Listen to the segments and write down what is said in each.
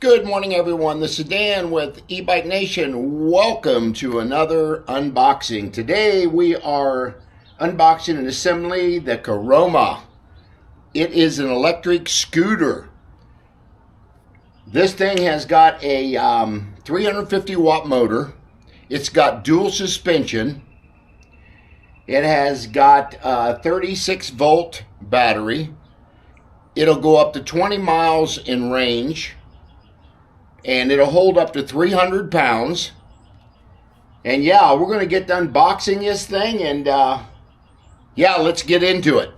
Good morning, everyone. This is Dan with eBike Nation. Welcome to another unboxing. Today we are unboxing and assembling the Caroma. It is an electric scooter. This thing has got a 350 watt motor. It's got dual suspension. It has got a 36 volt battery. It'll go up to 20 miles in range. And it'll hold up to 300 pounds. And yeah, we're going to get done unboxing this thing. And yeah, let's get into it.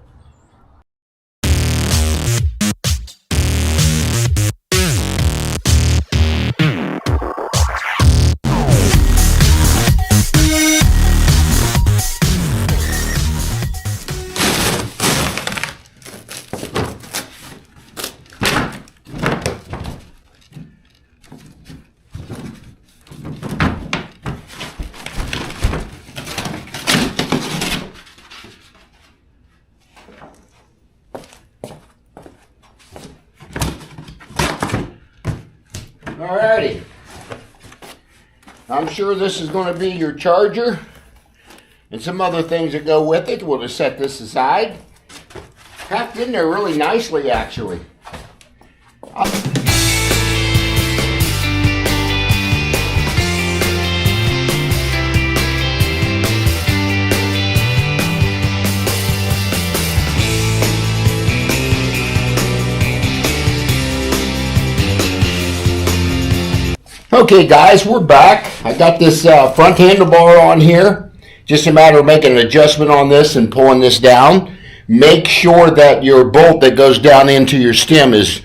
Alrighty, I'm sure this is going to be your charger and some other things that go with it. We'll just set this aside. Packed in there really nicely, actually. Okay guys, we're back. I got this front handlebar on here. Just a matter of making an adjustment on this and pulling this down. Make sure that your bolt that goes down into your stem is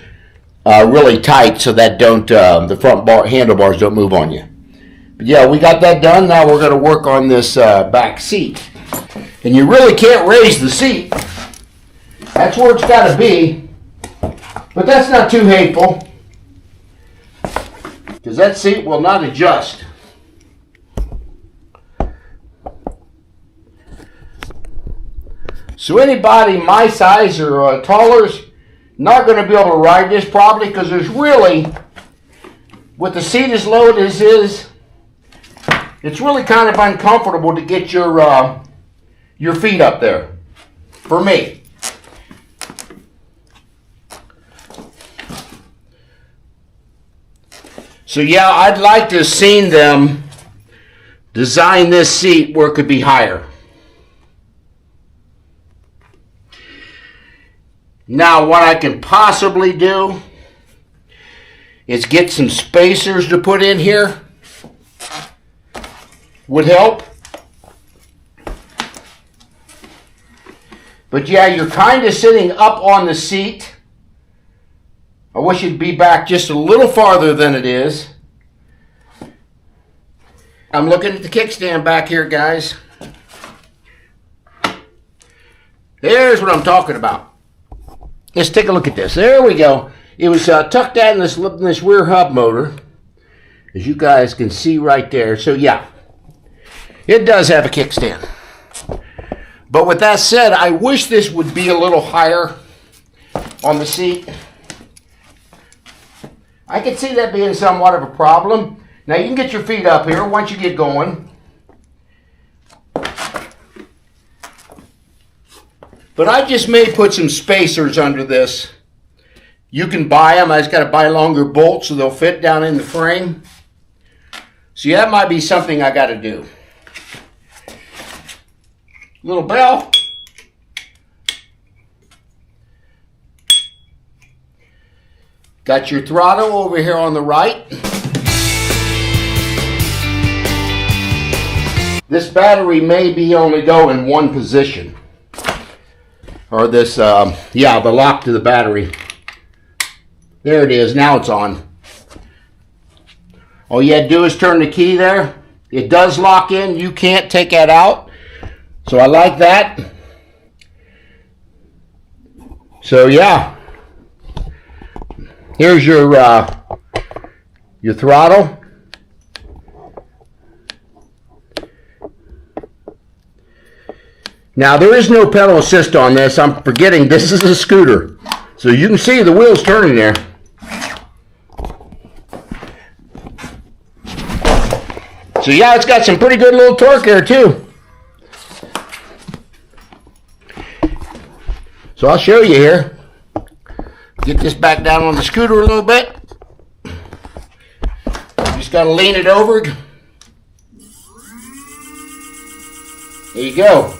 really tight so that the front handlebars don't move on you. But yeah, we got that done. Now we're going to work on this back seat. And you really can't raise the seat. That's where it's got to be. But that's not too hateful, because that seat will not adjust. So anybody my size or taller is not going to be able to ride this probably, because there's really, with the seat as low as it is, it's really kind of uncomfortable to get your feet up there, for me. So yeah, I'd like to have seen them design this seat where it could be higher. Now what I can possibly do is get some spacers to put in here. Would help. But yeah, you're kind of sitting up on the seat. I wish it'd be back just a little farther than it is. I'm looking at the kickstand back here, guys. There's what I'm talking about. Let's take a look at this. There we go. It was tucked out in this rear hub motor, as you guys can see right there. So yeah, it does have a kickstand. But with that said, I wish this would be a little higher on the seat. I can see that being somewhat of a problem. Now you can get your feet up here once you get going. But I just may put some spacers under this. You can buy them. I just got to buy longer bolts so they'll fit down in the frame. So that might be something I got to do. Little bell. Got your throttle over here on the right. This battery may be only go in one position. Or this, yeah, the lock to the battery. There it is, now it's on. All you had to do is turn the key there. It does lock in, you can't take that out. So I like that. So yeah. Here's your throttle. Now there is no pedal assist on this. I'm forgetting this is a scooter. So you can see the wheels turning there. So yeah, it's got some pretty good little torque here too. So I'll show you here. Get this back down on the scooter a little bit. Just got to lean it over. There you go.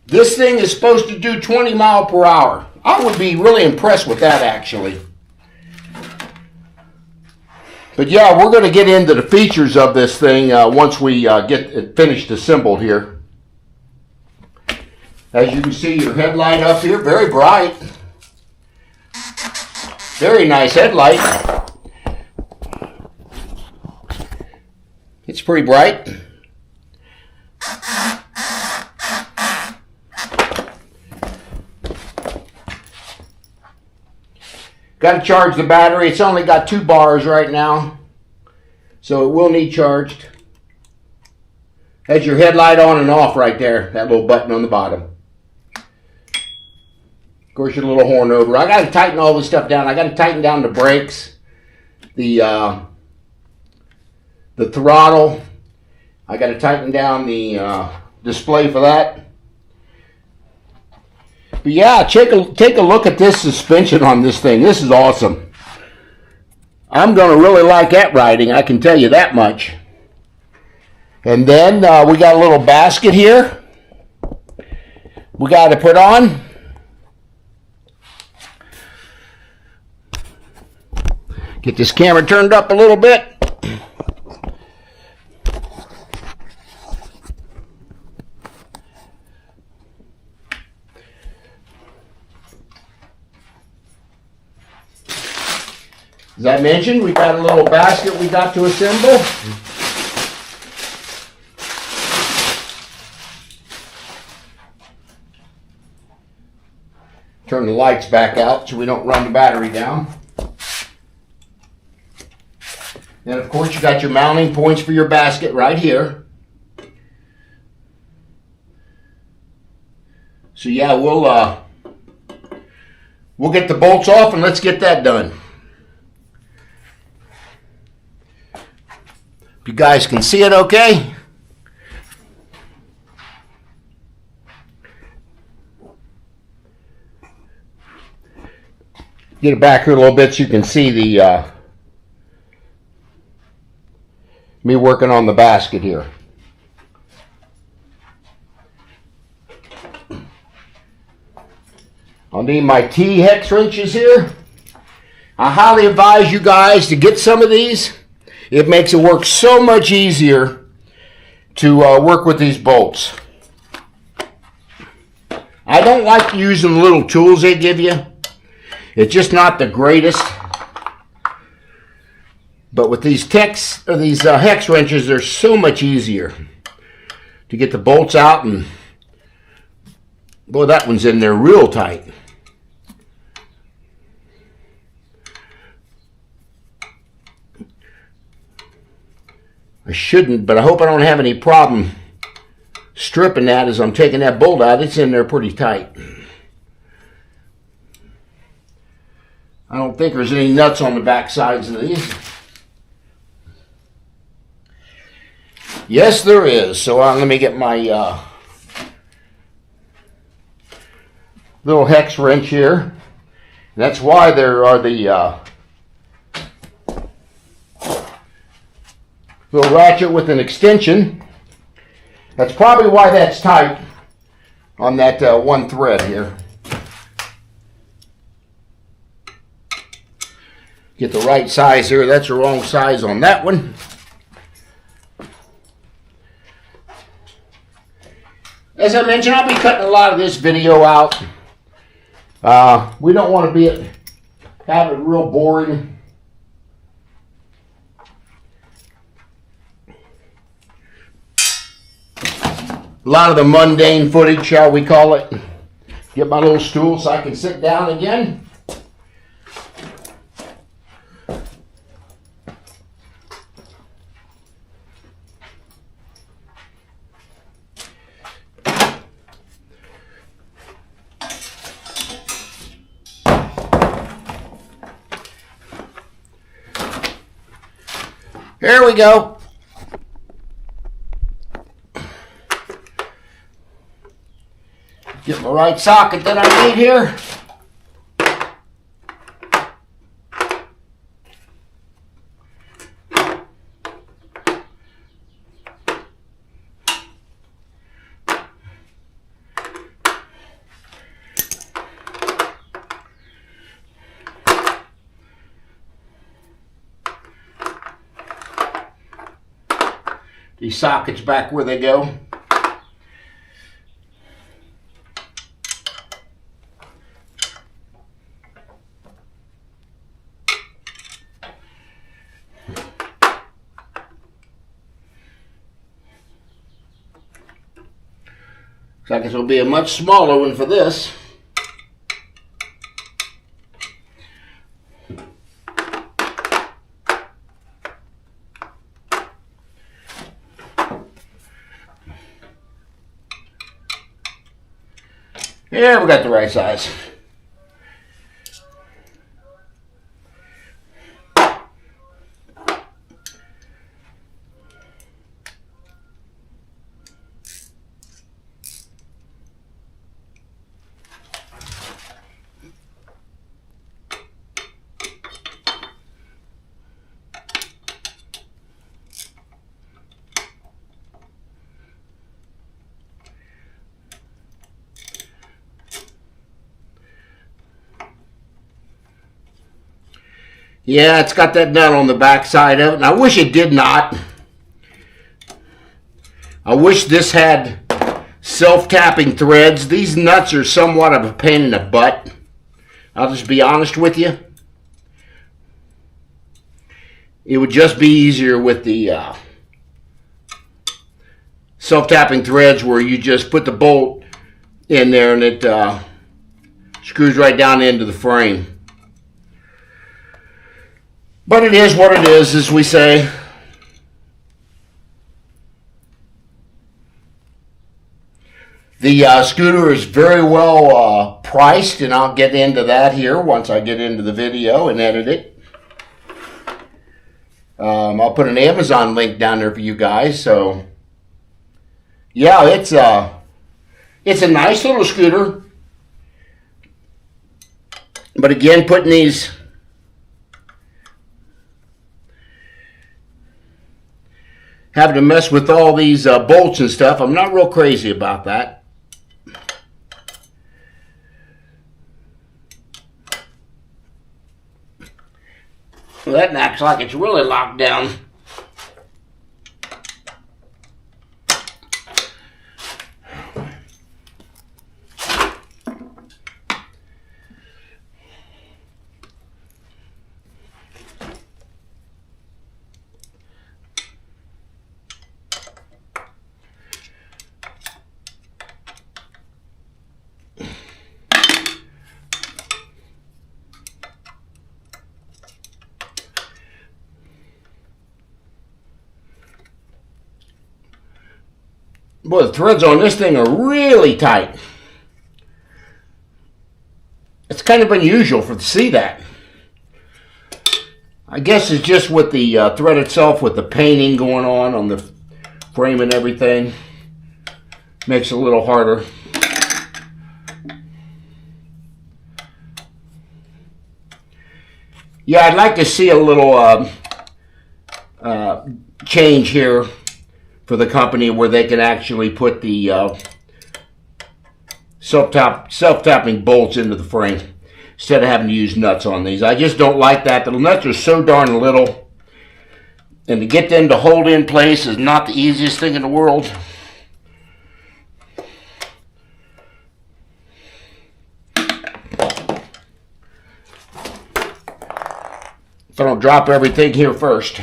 This thing is supposed to do 20 miles per hour. I would be really impressed with that, actually. But yeah, we're going to get into the features of this thing once we get it finished assembled here. As you can see, your headlight up here, very bright. Very nice headlight. It's pretty bright. Got to charge the battery. It's only got 2 bars right now, so it will need charged. Has your headlight on and off right there, that little button on the bottom. Of course, your little horn over. I got to tighten all this stuff down. I got to tighten down the brakes, the throttle. I got to tighten down the display for that. But yeah, take a look at this suspension on this thing. This is awesome. I'm going to really like that riding, I can tell you that much. And then we got a little basket here we got to put on. Get this camera turned up a little bit. As I mentioned, we got a little basket we got to assemble. Turn the lights back out so we don't run the battery down. Then of course you got your mounting points for your basket right here. So yeah, we'll get the bolts off and let's get that done. If you guys can see it okay. Get it back here a little bit so you can see the me working on the basket here. I'll need my T-hex wrenches here. I highly advise you guys to get some of these. It makes it work so much easier to work with these bolts. I don't like using the little tools they give you. It's just not the greatest. But with these hex wrenches, they're so much easier to get the bolts out. And boy, that one's in there real tight. I shouldn't, but I hope I don't have any problem stripping that as I'm taking that bolt out. It's in there pretty tight. I don't think there's any nuts on the back sides of these. Yes, there is. So let me get my little hex wrench here. That's why there are the little ratchet with an extension. That's probably why that's tight on that one thread here. Get the right size here. That's the wrong size on that one. As I mentioned, I'll be cutting a lot of this video out. We don't want to have it real boring. A lot of the mundane footage, shall we call it. Get my little stool so I can sit down again. Here we go. Get my right socket that I need here. These sockets back where they go. Looks like this will be a much smaller one for this. Yeah, we got the right size. Yeah, it's got that nut on the back side of it, and I wish it did not. I wish this had self-tapping threads. These nuts are somewhat of a pain in the butt. I'll just be honest with you. It would just be easier with the self-tapping threads where you just put the bolt in there and it screws right down into the frame. But it is what it is, as we say. The scooter is very well priced, and I'll get into that here once I get into the video and edit it. I'll put an Amazon link down there for you guys. So, yeah, it's a nice little scooter. But again, putting these having to mess with all these bolts and stuff, I'm not real crazy about that. Well, that acts like it's really locked down. Boy, the threads on this thing are really tight. It's kind of unusual to see that. I guess it's just with the thread itself, with the painting going on the frame and everything. Makes it a little harder. Yeah, I'd like to see a little change here for the company where they can actually put the self-tapping bolts into the frame instead of having to use nuts on these. I just don't like that. The nuts are so darn little, and to get them to hold in place is not the easiest thing in the world. If I don't drop everything here first.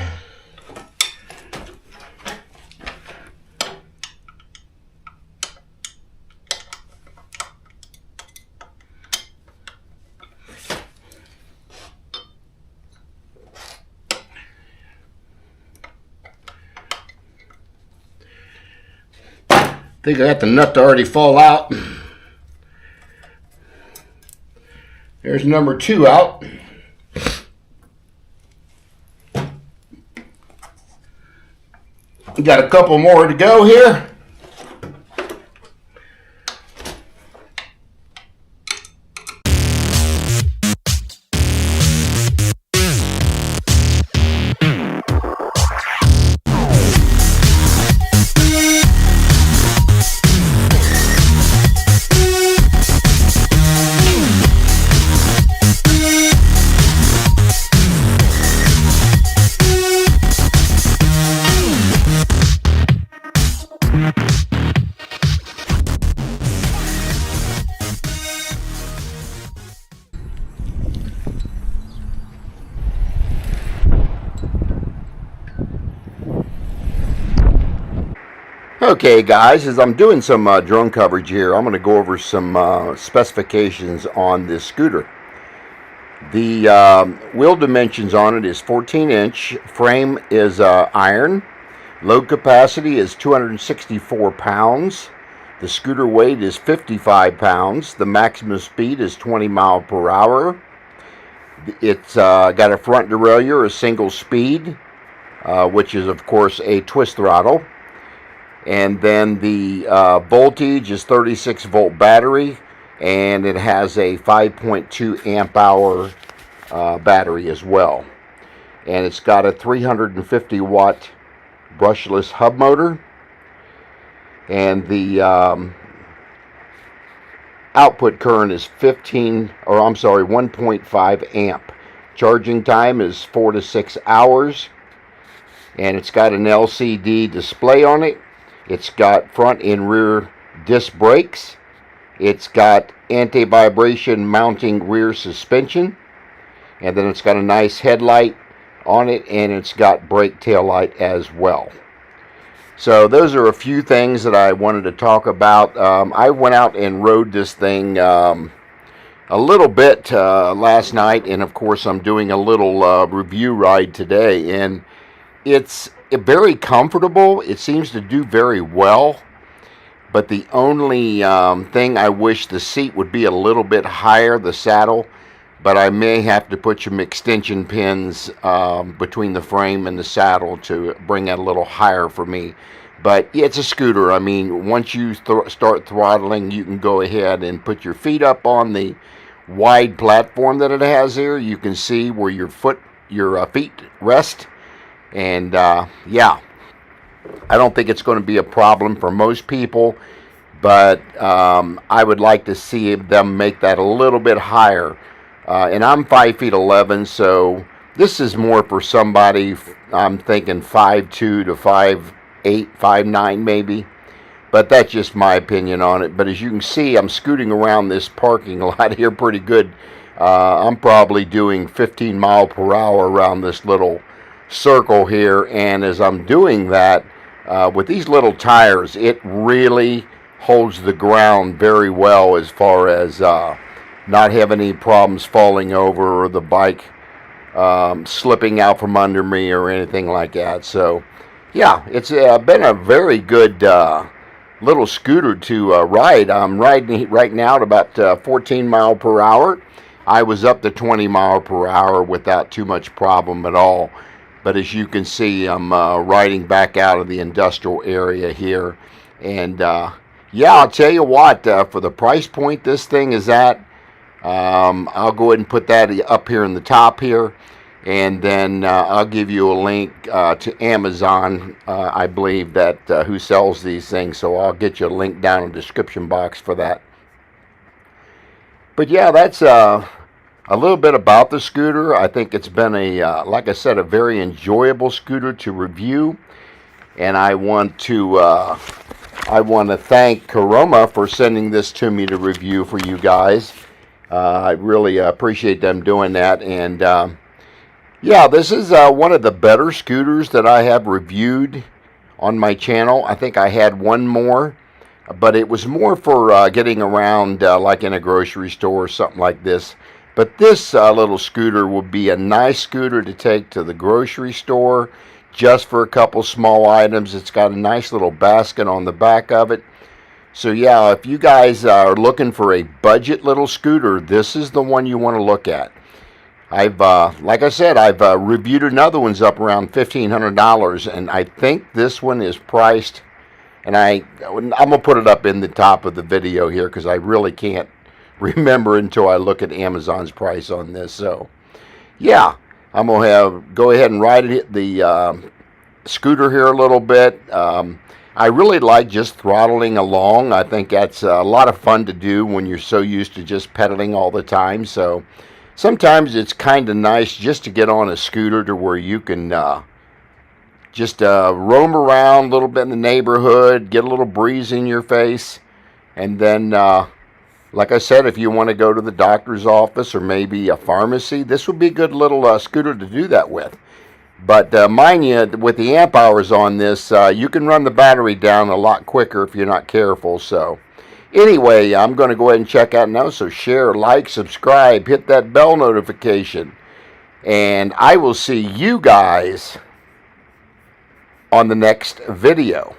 I think I got the nut to already fall out. There's number 2 out. Got a couple more to go here. Okay guys, as I'm doing some drone coverage here, I'm going to go over some specifications on this scooter. The wheel dimensions on it is 14-inch, frame is iron, load capacity is 264 pounds, the scooter weight is 55 pounds, the maximum speed is 20 miles per hour. It's got a front derailleur, a single speed, which is of course a twist throttle. And then the voltage is 36 volt battery, and it has a 5.2 amp hour battery as well. And it's got a 350 watt brushless hub motor, and the output current is 1.5 amp. Charging time is 4 to 6 hours, and it's got an LCD display on it. It's got front and rear disc brakes. It's got anti-vibration mounting rear suspension. And then it's got a nice headlight on it, and it's got brake tail light as well. So those are a few things that I wanted to talk about. I went out and rode this thing a little bit last night, and of course I'm doing a little review ride today, and it's very comfortable. It seems to do very well, but the only thing, I wish the seat would be a little bit higher, the saddle, but I may have to put some extension pins between the frame and the saddle to bring that a little higher for me. But it's a scooter. I mean, once you start throttling, you can go ahead and put your feet up on the wide platform that it has here. You can see where your feet rest. And yeah, I don't think it's going to be a problem for most people, but I would like to see them make that a little bit higher. And I'm 5'11", so this is more for somebody, I'm thinking 5'2" to 5'8", 5'9" maybe. But that's just my opinion on it. But as you can see, I'm scooting around this parking lot here pretty good. I'm probably doing 15 miles per hour around this little circle here, and as I'm doing that with these little tires, it really holds the ground very well as far as not having any problems falling over or the bike slipping out from under me or anything like that. So yeah, it's been a very good little scooter to ride. I'm riding right now at about 14 miles per hour. I was up to 20 miles per hour without too much problem at all. But as you can see, I'm riding back out of the industrial area here. And yeah, I'll tell you what, for the price point this thing is at, I'll go ahead and put that up here in the top here. And then I'll give you a link to Amazon, I believe, that who sells these things. So I'll get you a link down in the description box for that. But yeah, that's a little bit about the scooter. I think it's been like I said, a very enjoyable scooter to review, and I want to thank Caroma for sending this to me to review for you guys. I really appreciate them doing that, and yeah, this is one of the better scooters that I have reviewed on my channel. I think I had one more, but it was more for getting around like in a grocery store or something like this. But this little scooter will be a nice scooter to take to the grocery store just for a couple small items. It's got a nice little basket on the back of it. So yeah, if you guys are looking for a budget little scooter, this is the one you want to look at. I've, like I said, I've reviewed another one's up around $1,500, and I think this one is priced, and I'm going to put it up in the top of the video here because I really can't remember until I look at Amazon's price on this. So, yeah, I'm going to go ahead and ride the scooter here a little bit. I really like just throttling along. I think that's a lot of fun to do when you're so used to just pedaling all the time. So sometimes it's kind of nice just to get on a scooter to where you can just roam around a little bit in the neighborhood, get a little breeze in your face, and then, like I said, if you want to go to the doctor's office or maybe a pharmacy, this would be a good little scooter to do that with. But mind you, with the amp hours on this, you can run the battery down a lot quicker if you're not careful. So anyway, I'm going to go ahead and check out now. So share, like, subscribe, hit that bell notification. And I will see you guys on the next video.